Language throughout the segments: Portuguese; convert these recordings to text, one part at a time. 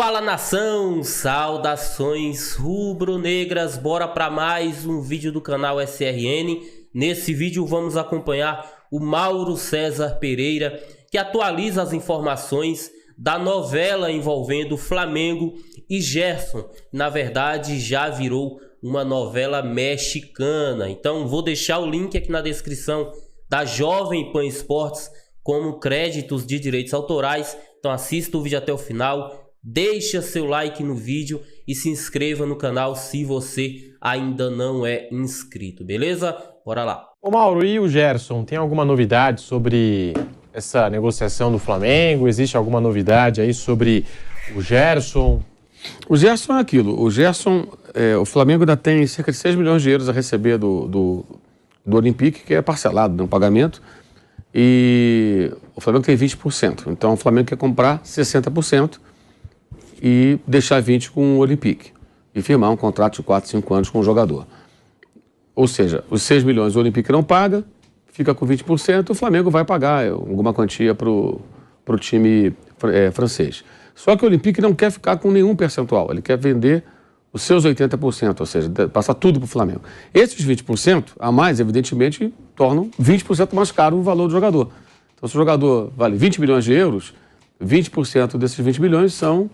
Fala nação, saudações rubro-negras, bora para mais um vídeo do canal SRN. Nesse vídeo vamos acompanhar o Mauro César Pereira, que atualiza as informações da novela envolvendo Flamengo e Gerson. Na verdade já virou uma novela mexicana, então vou deixar o link aqui na descrição da Jovem Pan Esportes como créditos de direitos autorais. Então assista o vídeo até o final. Deixa seu like no vídeo e se inscreva no canal se você ainda não é inscrito, beleza? Bora lá. Ô Mauro, e o Gerson? Tem alguma novidade sobre essa negociação do Flamengo? Existe alguma novidade aí sobre o Gerson? O Gerson é aquilo. O Gerson, o Flamengo ainda tem cerca de 6 milhões de euros a receber do Olympique, que é parcelado no pagamento. E o Flamengo tem 20%. Então o Flamengo quer comprar 60%. E deixar 20 com o Olympique e firmar um contrato de 4, 5 anos com o jogador. Ou seja, os 6 milhões o Olympique não paga, fica com 20%, o Flamengo vai pagar alguma quantia para o time francês. Só que o Olympique não quer ficar com nenhum percentual, ele quer vender os seus 80%, ou seja, passar tudo para o Flamengo. Esses 20% a mais, evidentemente, tornam 20% mais caro o valor do jogador. Então, se o jogador vale 20 milhões de euros, 20% desses 20 milhões são...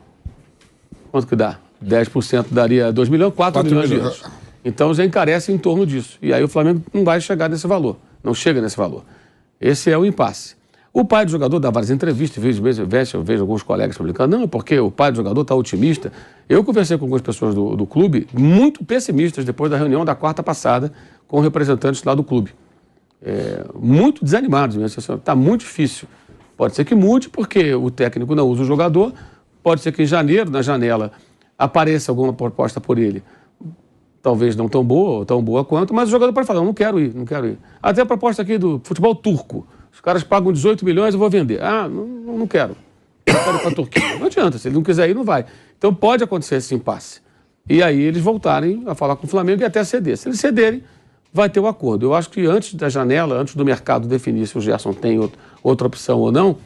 Quanto que dá? 10% daria 2 milhões, 4 milhões de euros. Então já encarece em torno disso. E aí o Flamengo não vai chegar nesse valor. Não chega nesse valor. Esse é o impasse. O pai do jogador dá várias entrevistas, eu vejo alguns colegas publicando, não, porque o pai do jogador está otimista. Eu conversei com algumas pessoas do clube, muito pessimistas, depois da reunião da quarta passada, com representantes lá do clube. Muito desanimados mesmo. Está muito difícil. Pode ser que mude, porque o técnico não usa o jogador. Pode ser que em janeiro, na janela, apareça alguma proposta por ele. Talvez não tão boa ou tão boa quanto, mas o jogador pode falar, não quero ir. Até a proposta aqui do futebol turco. Os caras pagam 18 milhões, eu vou vender. Não quero. Eu quero ir para a Turquia. Não adianta, se ele não quiser ir, não vai. Então pode acontecer esse impasse. E aí eles voltarem a falar com o Flamengo e até ceder. Se eles cederem, vai ter o acordo. Eu acho que antes da janela, antes do mercado definir se o Gerson tem outra opção ou não,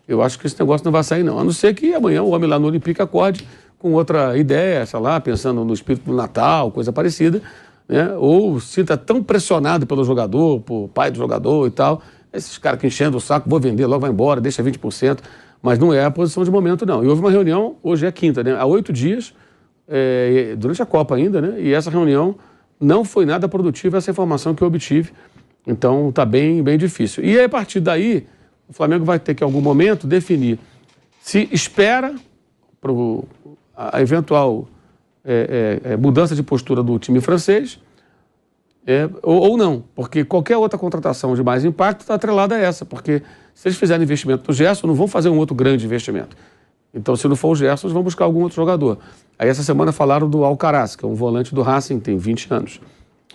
eu acho que esse negócio não vai sair, não. A não ser que amanhã o homem lá no Olympique acorde com outra ideia, sei lá, pensando no espírito do Natal, coisa parecida, né? Ou sinta tão pressionado pelo jogador, por pai do jogador e tal. Esses caras que enchendo o saco, vou vender, logo vai embora, deixa 20%. Mas não é a posição de momento, não. E houve uma reunião, hoje é quinta, né? Há 8 dias, durante a Copa ainda, né? E essa reunião não foi nada produtiva, essa informação que eu obtive. Então está bem difícil. E aí, a partir daí, o Flamengo vai ter que, em algum momento, definir se espera para a eventual mudança de postura do time francês ou não. Porque qualquer outra contratação de mais impacto está atrelada a essa. Porque se eles fizerem investimento no Gerson, não vão fazer um outro grande investimento. Então, se não for o Gerson, eles vão buscar algum outro jogador. Aí, essa semana, falaram do Alcaraz, que é um volante do Racing, tem 20 anos.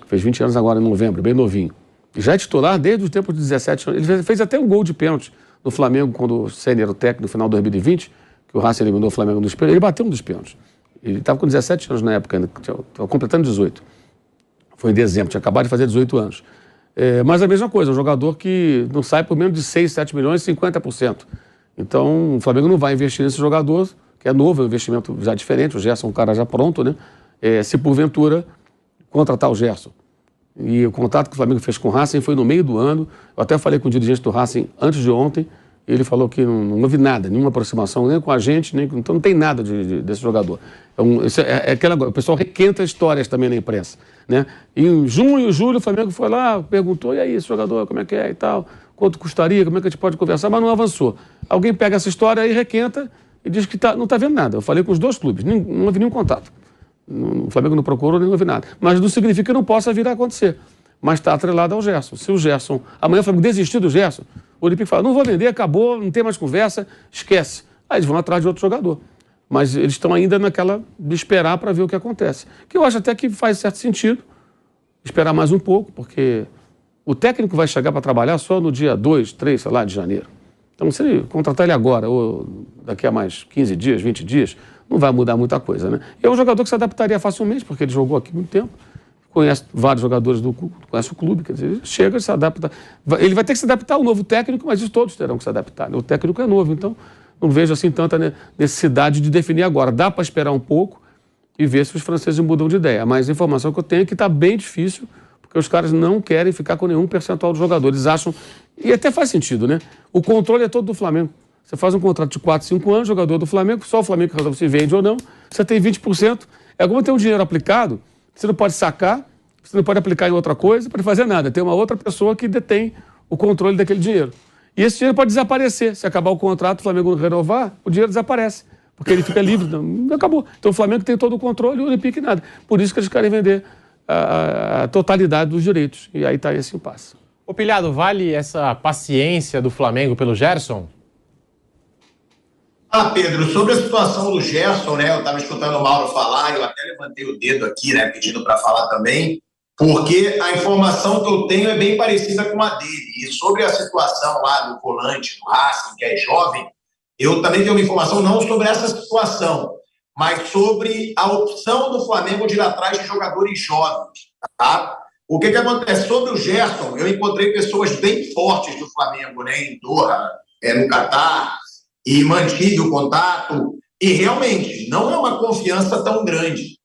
Fez 20 anos agora em novembro, bem novinho. Já é titular desde os tempos de 17 anos. Ele fez até um gol de pênalti no Flamengo, quando o Ceni era o técnico no final de 2020, que o Racing eliminou o Flamengo nos pênaltis. Ele bateu um dos pênaltis. Ele estava com 17 anos na época, estava completando 18. Foi em dezembro, tinha acabado de fazer 18 anos. Mas a mesma coisa, um jogador que não sai por menos de 6, 7 milhões, 50%. Então, o Flamengo não vai investir nesse jogador, que é novo, é um investimento já diferente, o Gerson é um cara já pronto, né? Se porventura contratar o Gerson. E o contato que o Flamengo fez com o Racing foi no meio do ano. Eu até falei com o dirigente do Racing antes de ontem. Ele falou que não houve nada, nenhuma aproximação, nem com a gente, então não tem nada desse jogador. O pessoal requenta histórias também na imprensa, né? Em junho e julho o Flamengo foi lá, perguntou, e aí, esse jogador, como é que é e tal? Quanto custaria, como é que a gente pode conversar? Mas não avançou. Alguém pega essa história e requenta e diz que não está vendo nada. Eu falei com os dois clubes, não houve nenhum contato. O Flamengo não procurou, nem houve nada. Mas não significa que não possa vir a acontecer. Mas está atrelado ao Gerson. Se o Gerson... Amanhã o Flamengo desistir do Gerson, o Olympique fala, não vou vender, acabou, não tem mais conversa, esquece. Aí eles vão atrás de outro jogador. Mas eles estão ainda naquela de esperar para ver o que acontece. Que eu acho até que faz certo sentido esperar mais um pouco, porque o técnico vai chegar para trabalhar só no dia 2, 3, sei lá, de janeiro. Então, se ele contratar ele agora, ou daqui a mais 15 dias, 20 dias, não vai mudar muita coisa, né? E é um jogador que se adaptaria facilmente, porque ele jogou aqui muito tempo, conhece vários jogadores do clube, conhece o clube, quer dizer, chega e se adapta. Ele vai ter que se adaptar ao novo técnico, mas isso todos terão que se adaptar, né? O técnico é novo, então não vejo assim tanta necessidade de definir agora. Dá para esperar um pouco e ver se os franceses mudam de ideia. Mas a informação que eu tenho é que está bem difícil, porque os caras não querem ficar com nenhum percentual dos jogadores. Acham, e até faz sentido, né? O controle é todo do Flamengo. Você faz um contrato de 4, 5 anos, jogador do Flamengo, só o Flamengo resolve se vende ou não, você tem 20%. É como ter um dinheiro aplicado, você não pode sacar, você não pode aplicar em outra coisa, não pode fazer nada. Tem uma outra pessoa que detém o controle daquele dinheiro. E esse dinheiro pode desaparecer. Se acabar o contrato, o Flamengo não renovar, o dinheiro desaparece. Porque ele fica livre. Não, acabou. Então o Flamengo tem todo o controle e o Olympique nada. Por isso que eles querem vender a totalidade dos direitos. E aí está esse impasse. Ô Pilhado, vale essa paciência do Flamengo pelo Gerson? Pedro, sobre a situação do Gerson, né? Eu estava escutando o Mauro falar, eu até levantei o dedo aqui, né? Pedindo para falar também, porque a informação que eu tenho é bem parecida com a dele. E sobre a situação lá do volante, do Racing, que é jovem, eu também tenho uma informação não sobre essa situação, mas sobre a opção do Flamengo de ir atrás de jogadores jovens, tá? O que acontece? Sobre o Gerson, eu encontrei pessoas bem fortes do Flamengo, né? Em Doha, no Catar, e mantive o contato, e realmente não é uma confiança tão grande,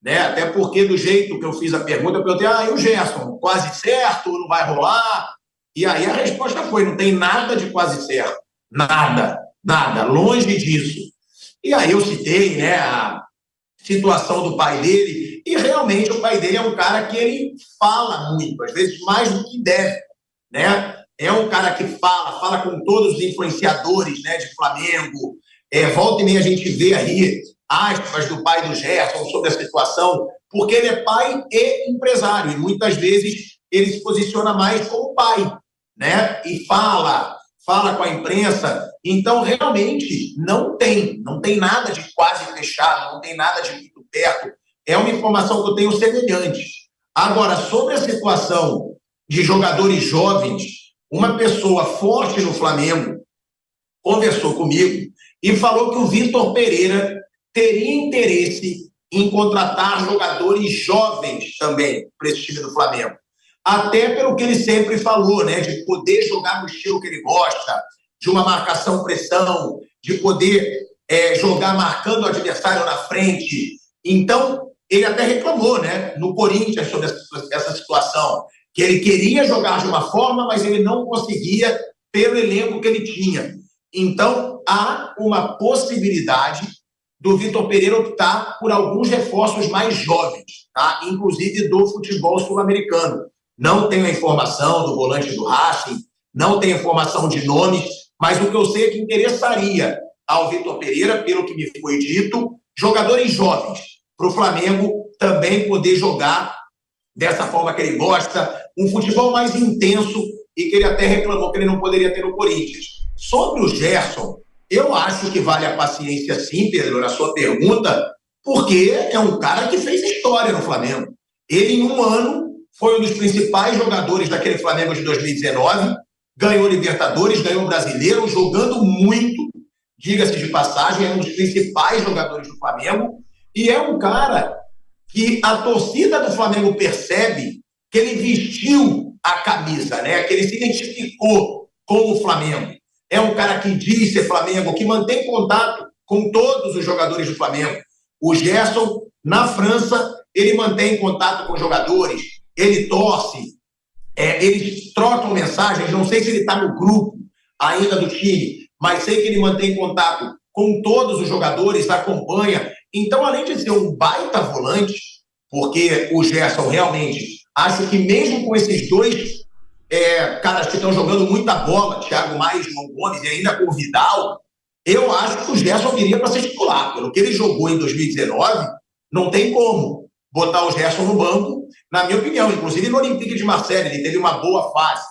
né? Até porque do jeito que eu fiz a pergunta, eu perguntei, e o Gerson, quase certo, não vai rolar? E aí a resposta foi, não tem nada de quase certo, nada, longe disso. E aí eu citei, né, a situação do pai dele, e realmente o pai dele é um cara que ele fala muito, às vezes mais do que deve, né? É um cara que fala com todos os influenciadores, né, de Flamengo. Volta e meia a gente vê aí aspas do pai do Gerson sobre a situação, porque ele é pai e empresário, e muitas vezes ele se posiciona mais como pai, né? E fala com a imprensa. Então, realmente, não tem nada de quase fechado, não tem nada de muito perto. É uma informação que eu tenho semelhante. Agora, sobre a situação de jogadores jovens, uma pessoa forte no Flamengo conversou comigo e falou que o Vitor Pereira teria interesse em contratar jogadores jovens também para esse time do Flamengo. Até pelo que ele sempre falou, né, de poder jogar no estilo que ele gosta, de uma marcação-pressão, de poder jogar marcando o adversário na frente. Então, ele até reclamou, né, no Corinthians sobre essa situação, que ele queria jogar de uma forma, mas ele não conseguia pelo elenco que ele tinha. Então, há uma possibilidade do Vitor Pereira optar por alguns reforços mais jovens, tá? Inclusive do futebol sul-americano. Não tenho a informação do volante do Racing, não tenho informação de nomes, mas o que eu sei é que interessaria ao Vitor Pereira, pelo que me foi dito, jogadores jovens, para o Flamengo também poder jogar dessa forma que ele gosta, um futebol mais intenso, e que ele até reclamou que ele não poderia ter no Corinthians. Sobre o Gerson, eu acho que vale a paciência sim, Pedro, na sua pergunta, porque é um cara que fez história no Flamengo. Ele, em um ano, foi um dos principais jogadores daquele Flamengo de 2019, ganhou Libertadores, ganhou Brasileiro, jogando muito, diga-se de passagem, é um dos principais jogadores do Flamengo, e é um cara que a torcida do Flamengo percebe que ele vestiu a camisa, né? Que ele se identificou com o Flamengo. É um cara que diz ser Flamengo, que mantém contato com todos os jogadores do Flamengo. O Gerson, na França, ele mantém contato com os jogadores, ele torce, eles trocam mensagens, não sei se ele está no grupo ainda do time, mas sei que ele mantém contato com todos os jogadores, acompanha. Então, além de ser um baita volante, porque o Gerson realmente, acho que mesmo com esses dois caras que estão jogando muita bola, Thiago Maia e João Gomes, e ainda com o Vidal, eu acho que o Gerson viria para ser titular. Pelo que ele jogou em 2019, não tem como botar o Gerson no banco, na minha opinião. Inclusive no Olympique de Marseille, ele teve uma boa fase,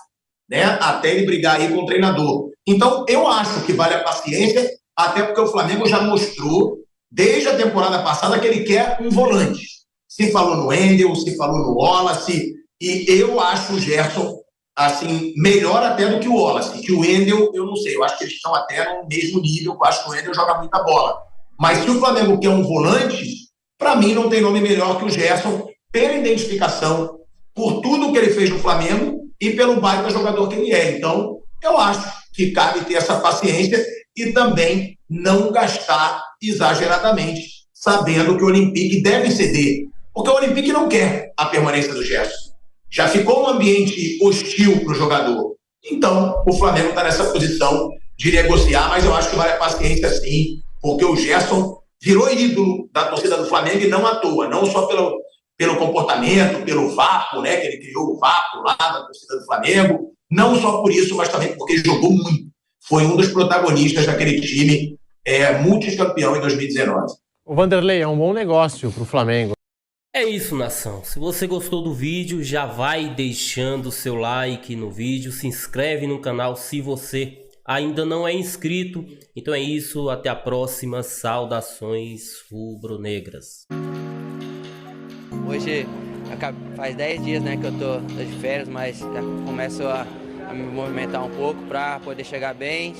né? Até ele brigar aí com o treinador. Então, eu acho que vale a paciência, até porque o Flamengo já mostrou, desde a temporada passada, que ele quer um volante. Se falou no Wendel, se falou no Wallace, e eu acho o Gerson, assim, melhor até do que o Wallace. Que o Wendel, eu não sei, eu acho que eles estão até no mesmo nível, eu acho que o Wendel joga muita bola. Mas se o Flamengo quer um volante, para mim não tem nome melhor que o Gerson, pela identificação, por tudo que ele fez no Flamengo e pelo baita jogador que ele é. Então, eu acho que cabe ter essa paciência e também não gastar exageradamente, sabendo que o Olympique deve ceder, porque o Olympique não quer a permanência do Gerson. Já ficou um ambiente hostil para o jogador. Então, o Flamengo está nessa posição de negociar, mas eu acho que vale a paciência sim, porque o Gerson virou ídolo da torcida do Flamengo e não à toa, não só pelo comportamento, pelo vapo, né, que ele criou o vapo lá da torcida do Flamengo, não só por isso, mas também porque ele jogou muito. Foi um dos protagonistas daquele time multicampeão em 2019. O Vanderlei, é um bom negócio para o Flamengo. É isso, nação. Se você gostou do vídeo, já vai deixando o seu like no vídeo, se inscreve no canal se você ainda não é inscrito. Então é isso, até a próxima. Saudações rubro-negras. Hoje faz 10 dias, né, que eu tô de férias, mas já começo a me movimentar um pouco para poder chegar bem.